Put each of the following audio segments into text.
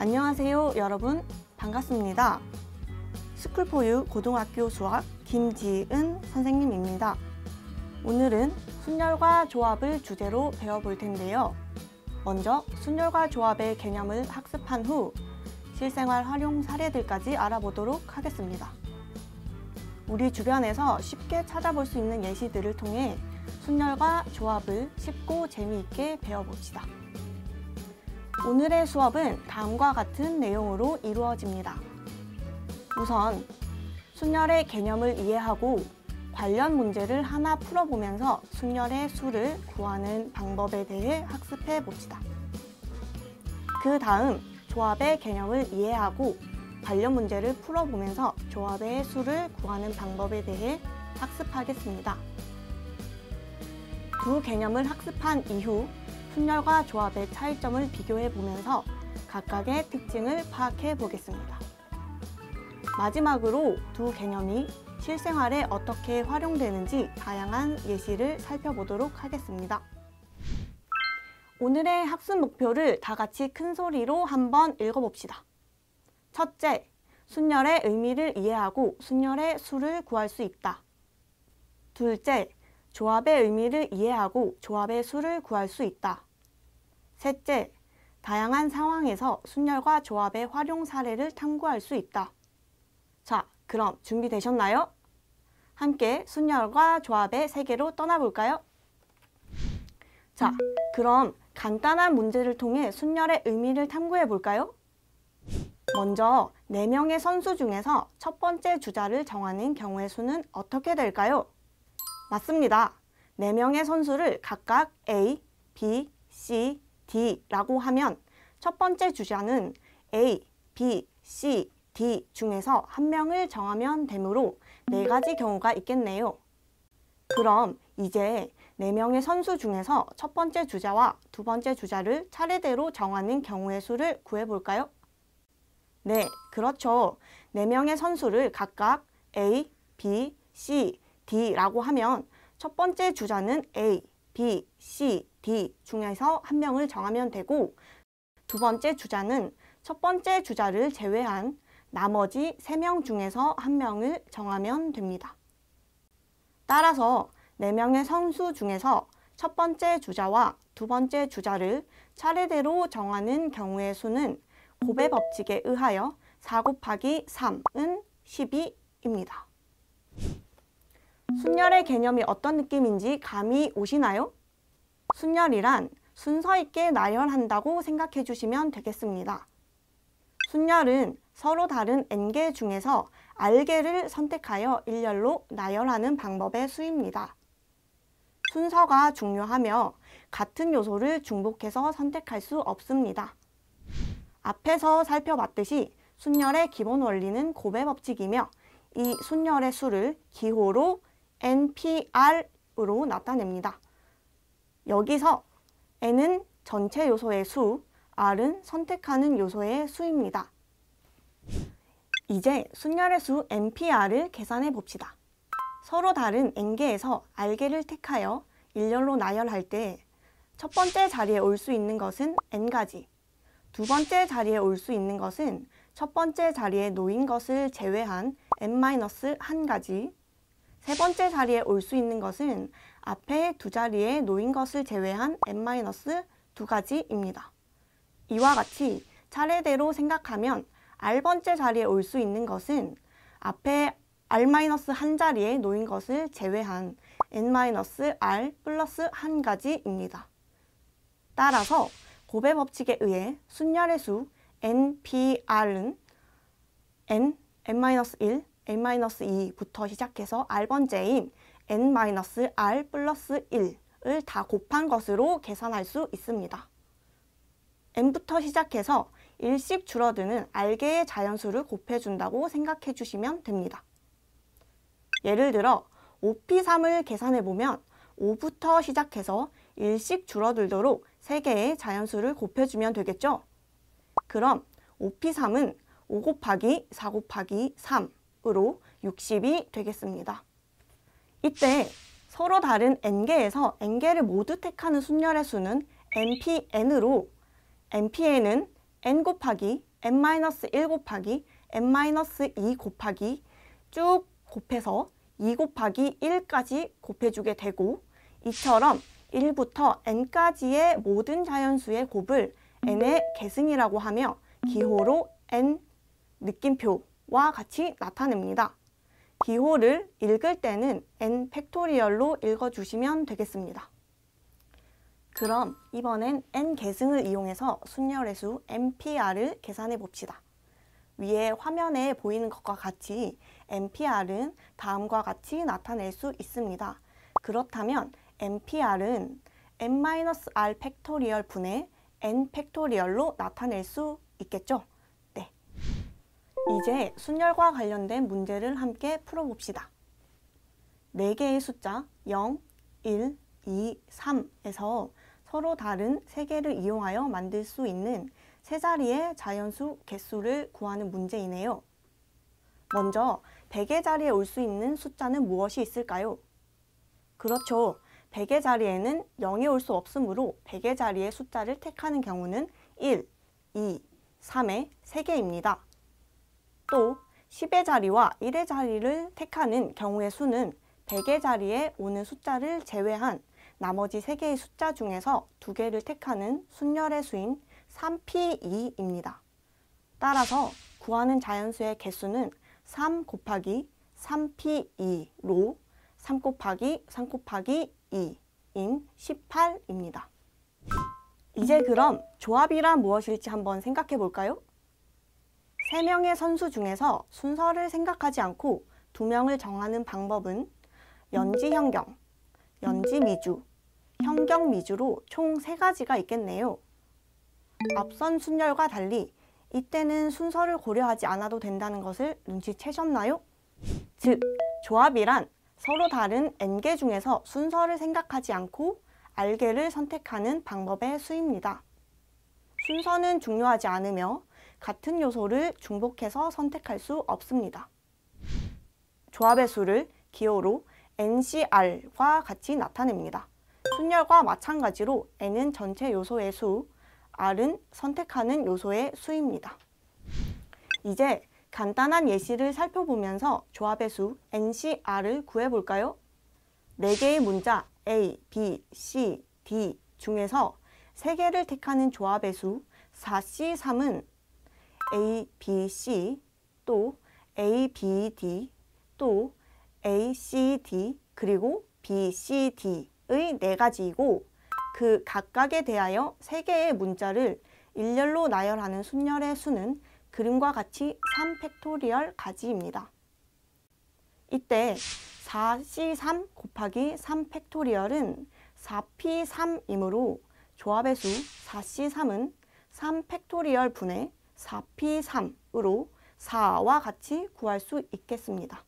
안녕하세요 여러분, 반갑습니다. 스쿨포유 고등학교 수학 김지은 선생님입니다. 오늘은 순열과 조합을 주제로 배워볼 텐데요. 먼저 순열과 조합의 개념을 학습한 후 실생활 활용 사례들까지 알아보도록 하겠습니다. 우리 주변에서 쉽게 찾아볼 수 있는 예시들을 통해 순열과 조합을 쉽고 재미있게 배워봅시다. 오늘의 수업은 다음과 같은 내용으로 이루어집니다. 우선 순열의 개념을 이해하고 관련 문제를 하나 풀어보면서 순열의 수를 구하는 방법에 대해 학습해 봅시다. 그 다음 조합의 개념을 이해하고 관련 문제를 풀어보면서 조합의 수를 구하는 방법에 대해 학습하겠습니다. 두 개념을 학습한 이후 순열과 조합의 차이점을 비교해 보면서 각각의 특징을 파악해 보겠습니다. 마지막으로 두 개념이 실생활에 어떻게 활용되는지 다양한 예시를 살펴보도록 하겠습니다. 오늘의 학습 목표를 다 같이 큰 소리로 한번 읽어봅시다. 첫째, 순열의 의미를 이해하고 순열의 수를 구할 수 있다. 둘째, 조합의 의미를 이해하고 조합의 수를 구할 수 있다. 셋째, 다양한 상황에서 순열과 조합의 활용 사례를 탐구할 수 있다. 자, 그럼 준비되셨나요? 함께 순열과 조합의 세계로 떠나볼까요? 자, 그럼 간단한 문제를 통해 순열의 의미를 탐구해 볼까요? 먼저 4명의 선수 중에서 첫 번째 주자를 정하는 경우의 수는 어떻게 될까요? 맞습니다. 4명의 선수를 각각 A, B, C, D라고 하면 첫 번째 주자는 A, B, C, D 중에서 한 명을 정하면 되므로 4가지 경우가 있겠네요. 그럼 이제 4명의 선수 중에서 첫 번째 주자와 두 번째 주자를 차례대로 정하는 경우의 수를 구해볼까요? 네, 그렇죠. 4명의 선수를 각각 A, B, C, D라고 하면 첫 번째 주자는 A, B, C, D 중에서 한 명을 정하면 되고 두 번째 주자는 첫 번째 주자를 제외한 나머지 3명 중에서 한 명을 정하면 됩니다. 따라서 4명의 선수 중에서 첫 번째 주자와 두 번째 주자를 차례대로 정하는 경우의 수는 곱의 법칙에 의하여 4 곱하기 3은 12입니다. 순열의 개념이 어떤 느낌인지 감이 오시나요? 순열이란 순서 있게 나열한다고 생각해 주시면 되겠습니다. 순열은 서로 다른 n개 중에서 r개를 선택하여 일렬로 나열하는 방법의 수입니다. 순서가 중요하며 같은 요소를 중복해서 선택할 수 없습니다. 앞에서 살펴봤듯이 순열의 기본 원리는 곱의 법칙이며 이 순열의 수를 기호로 NPR으로 나타냅니다. 여기서 N은 전체 요소의 수, R은 선택하는 요소의 수입니다. 이제 순열의 수 NPR을 계산해 봅시다. 서로 다른 n개에서 r개를 택하여 일렬로 나열할 때 첫 번째 자리에 올 수 있는 것은 n가지, 두 번째 자리에 올 수 있는 것은 첫 번째 자리에 놓인 것을 제외한 n-1가지, 세 번째 자리에 올 수 있는 것은 앞에 두 자리에 놓인 것을 제외한 n-2가지입니다. 이와 같이 차례대로 생각하면 r번째 자리에 올 수 있는 것은 앞에 r-1자리에 놓인 것을 제외한 n-r 플러스 1가지입니다. 따라서 곱의 법칙에 의해 순열의 수 NPR은 n-1, n-2부터 시작해서 r번째인 n-r 플러스 1을 다 곱한 것으로 계산할 수 있습니다. n부터 시작해서 1씩 줄어드는 r개의 자연수를 곱해준다고 생각해 주시면 됩니다. 예를 들어 5p3을 계산해보면 5부터 시작해서 1씩 줄어들도록 3개의 자연수를 곱해주면 되겠죠? 그럼 5p3은 5 곱하기 4 곱하기 3으로 60이 되겠습니다. 이때 서로 다른 n개에서 n개를 모두 택하는 순열의 수는 npn으로 npn은 n 곱하기 n-1 곱하기 n-2 곱하기 쭉 곱해서 2 곱하기 1까지 곱해주게 되고, 이처럼 1부터 n까지의 모든 자연수의 곱을 n의 계승이라고 하며 기호로 n 느낌표와 같이 나타냅니다. 기호를 읽을 때는 n 팩토리얼로 읽어주시면 되겠습니다. 그럼 이번엔 n 계승을 이용해서 순열의 수 NPR을 계산해 봅시다. 위에 화면에 보이는 것과 같이 NPR은 다음과 같이 나타낼 수 있습니다. 그렇다면 NPR은 n-r 팩토리얼 분의 n 팩토리얼로 나타낼 수 있겠죠? 네. 이제 순열과 관련된 문제를 함께 풀어봅시다. 4개의 숫자 0, 1, 2, 3에서 서로 다른 3개를 이용하여 만들 수 있는 세 자리의 자연수 개수를 구하는 문제이네요. 먼저 100의 자리에 올 수 있는 숫자는 무엇이 있을까요? 그렇죠. 100의 자리에는 0이 올 수 없으므로 100의 자리의 숫자를 택하는 경우는 1, 2, 3의 3개입니다. 또 10의 자리와 1의 자리를 택하는 경우의 수는 100의 자리에 오는 숫자를 제외한 나머지 3개의 숫자 중에서 2개를 택하는 순열의 수인 3p2입니다. 따라서 구하는 자연수의 개수는 3 곱하기 3p2로 3 곱하기 3 곱하기 2인 18입니다. 이제 그럼 조합이란 무엇일지 한번 생각해 볼까요? 3명의 선수 중에서 순서를 생각하지 않고 2명을 정하는 방법은 연지현경, 연지미주, 현경미주로 총 3가지가 있겠네요. 앞선 순열과 달리 이때는 순서를 고려하지 않아도 된다는 것을 눈치채셨나요? 즉, 조합이란 서로 다른 n개 중에서 순서를 생각하지 않고 r개를 선택하는 방법의 수입니다. 순서는 중요하지 않으며 같은 요소를 중복해서 선택할 수 없습니다. 조합의 수를 기호로 NCR과 같이 나타냅니다. 순열과 마찬가지로 n은 전체 요소의 수, r은 선택하는 요소의 수입니다. 이제 간단한 예시를 살펴보면서 조합의 수 NCR을 구해볼까요? 4개의 문자 A, B, C, D 중에서 3개를 택하는 조합의 수 4C3은 A, B, C, 또 A, B, D, 또 A, C, D, 그리고 B, C, D의 4가지이고 그 각각에 대하여 3개의 문자를 일렬로 나열하는 순열의 수는 그림과 같이 3팩토리얼 가지입니다. 이때 4C3 곱하기 3팩토리얼은 4P3이므로 조합의 수 4C3은 3팩토리얼 분의 4P3으로 4와 같이 구할 수 있겠습니다.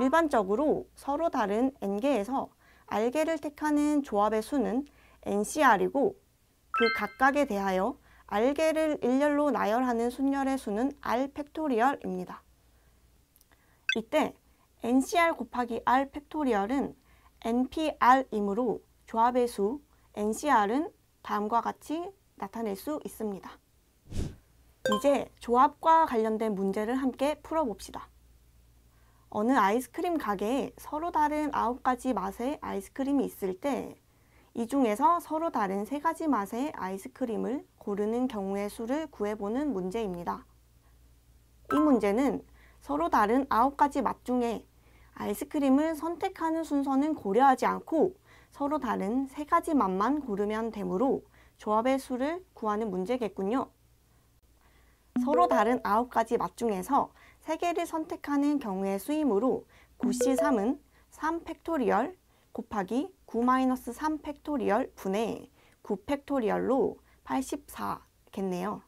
일반적으로 서로 다른 n개에서 r개를 택하는 조합의 수는 NCR이고 그 각각에 대하여 r개를 일렬로 나열하는 순열의 수는 r팩토리얼입니다. 이때 NCR 곱하기 R 팩토리얼은 NPR이므로 조합의 수 NCR은 다음과 같이 나타낼 수 있습니다. 이제 조합과 관련된 문제를 함께 풀어봅시다. 어느 아이스크림 가게에 서로 다른 9가지 맛의 아이스크림이 있을 때 이 중에서 서로 다른 3가지 맛의 아이스크림을 고르는 경우의 수를 구해보는 문제입니다. 이 문제는 서로 다른 9가지 맛 중에 아이스크림을 선택하는 순서는 고려하지 않고 서로 다른 3가지 맛만 고르면 되므로 조합의 수를 구하는 문제겠군요. 서로 다른 9가지 맛 중에서 3개를 선택하는 경우의 수이므로 9C3은 3팩토리얼 곱하기 9-3팩토리얼 분의 9팩토리얼로 84겠네요.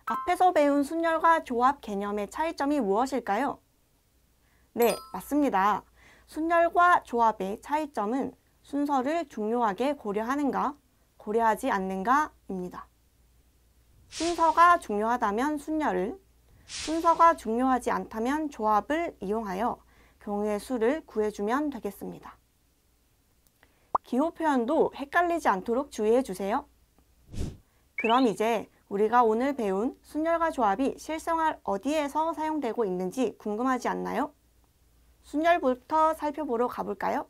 앞에서 배운 순열과 조합 개념의 차이점이 무엇일까요? 네, 맞습니다. 순열과 조합의 차이점은 순서를 중요하게 고려하는가, 고려하지 않는가입니다. 순서가 중요하다면 순열을, 순서가 중요하지 않다면 조합을 이용하여 경우의 수를 구해주면 되겠습니다. 기호 표현도 헷갈리지 않도록 주의해 주세요. 그럼 이제 우리가 오늘 배운 순열과 조합이 실생활 어디에서 사용되고 있는지 궁금하지 않나요? 순열부터 살펴보러 가볼까요?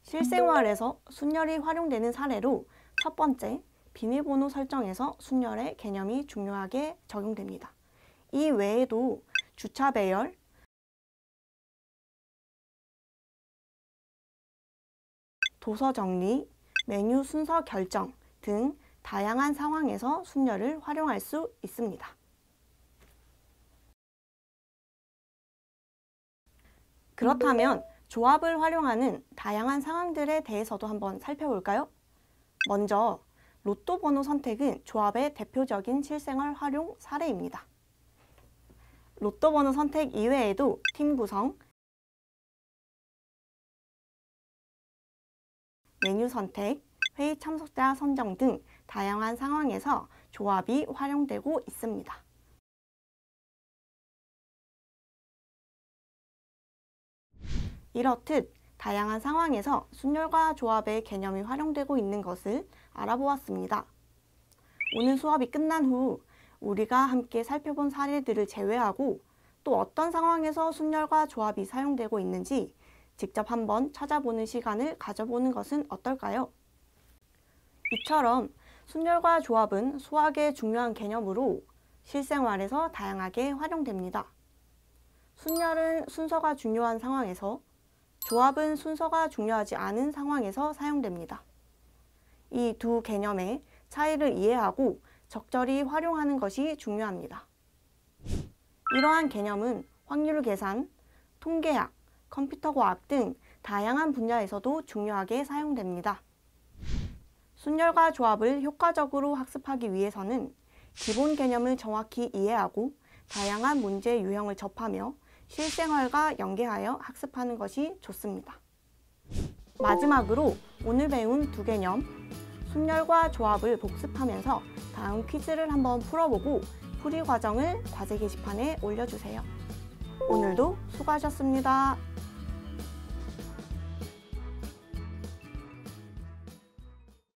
실생활에서 순열이 활용되는 사례로 첫 번째, 비밀번호 설정에서 순열의 개념이 중요하게 적용됩니다. 이 외에도 주차 배열, 도서 정리, 메뉴 순서 결정 등 다양한 상황에서 순열을 활용할 수 있습니다. 그렇다면 조합을 활용하는 다양한 상황들에 대해서도 한번 살펴볼까요? 먼저 로또 번호 선택은 조합의 대표적인 실생활 활용 사례입니다. 로또 번호 선택 이외에도 팀 구성, 메뉴 선택, 회의 참석자 선정 등 다양한 상황에서 조합이 활용되고 있습니다. 이렇듯 다양한 상황에서 순열과 조합의 개념이 활용되고 있는 것을 알아보았습니다. 오늘 수업이 끝난 후 우리가 함께 살펴본 사례들을 제외하고 또 어떤 상황에서 순열과 조합이 사용되고 있는지 직접 한번 찾아보는 시간을 가져보는 것은 어떨까요? 이처럼 순열과 조합은 수학의 중요한 개념으로 실생활에서 다양하게 활용됩니다. 순열은 순서가 중요한 상황에서, 조합은 순서가 중요하지 않은 상황에서 사용됩니다. 이 두 개념의 차이를 이해하고 적절히 활용하는 것이 중요합니다. 이러한 개념은 확률 계산, 통계학, 컴퓨터 과학 등 다양한 분야에서도 중요하게 사용됩니다. 순열과 조합을 효과적으로 학습하기 위해서는 기본 개념을 정확히 이해하고 다양한 문제 유형을 접하며 실생활과 연계하여 학습하는 것이 좋습니다. 마지막으로 오늘 배운 두 개념, 순열과 조합을 복습하면서 다음 퀴즈를 한번 풀어보고 풀이 과정을 과제 게시판에 올려주세요. 오늘도 수고하셨습니다.